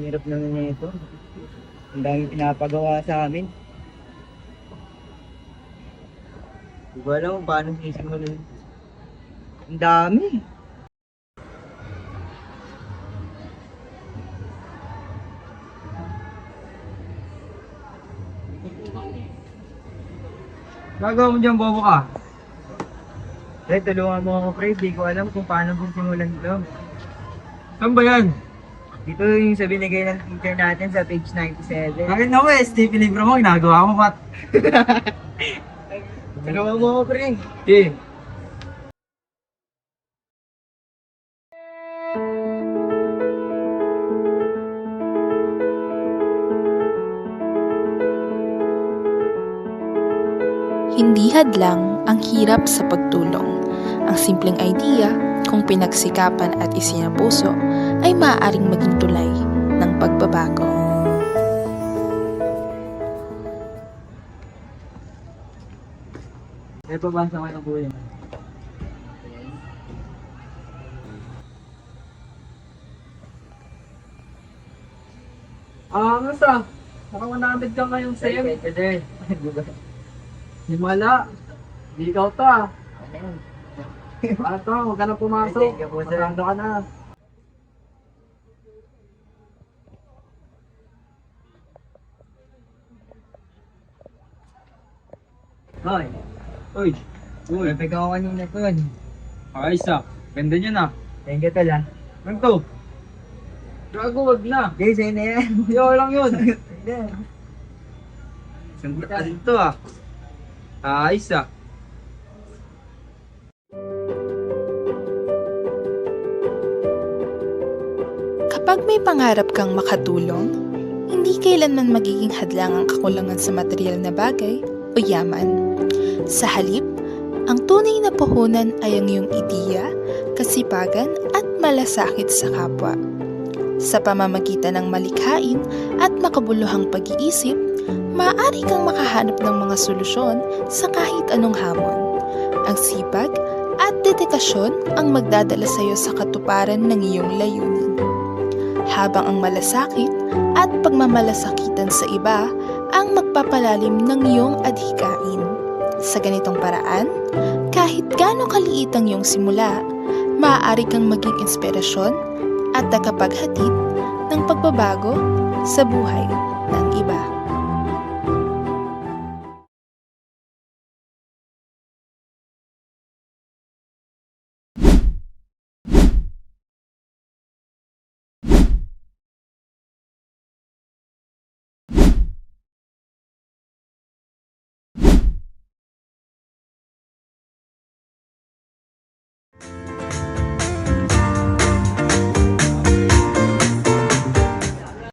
hirap naman nito. Ang daming pinapagawa sa amin. Hindi ko alam kung paano sisimulan. Ang dami. Gagawa mo dyan, bobo ka. Pre, tulungan mo ako, pre. Di ko alam kung paano simulan ito. Saan ba yan? Dito yung sa binigay ng teacher natin sa page 97. Bakit na Stephen Libro mo, ginagawa mo, Pat? Tulungan mo ako, pre. Okay. Hindi hadlang ang hirap sa pagtulong. Ang simpleng idea, kung pinagsikapan at isinapuso, ay maaaring maging tulay ng pagbabago. May pabasa ko ng buhay. Angas ah. Naka 100 ka ngayong sa'yo. Pwede. Himala. Di ikaw to ah. Ano to? Huwag ka na pumasok. Thank you po, sir. Matando ka na. Hoy, Uy. Uy. perfect ako kanina to. Ayos ah. Ganda niyan ah. Thank you, tol, ah. Ano to? Gago, wag na. Okay, sa'yo na yan. Yo lang yun. Hindi. Sandita dito ah. Ayos ah. Kapag may pangarap kang makatulong, hindi kailanman magiging hadlang ang kakulangan sa material na bagay o yaman. Sa halip, ang tunay na puhunan ay ang iyong ideya, kasipagan at malasakit sa kapwa. Sa pamamagitan ng malikhain at makabuluhang pag-iisip, maaari kang makahanap ng mga solusyon sa kahit anong hamon. Ang sipag at dedikasyon ang magdadala sa iyo sa katuparan ng iyong layunin. Habang ang malasakit at pagmamalasakitan sa iba ang magpapalalim ng iyong adhikain. Sa ganitong paraan, kahit gaano kaliit ang iyong simula, maaari kang maging inspirasyon at tagapaghatid ng pagbabago sa buhay ng iba.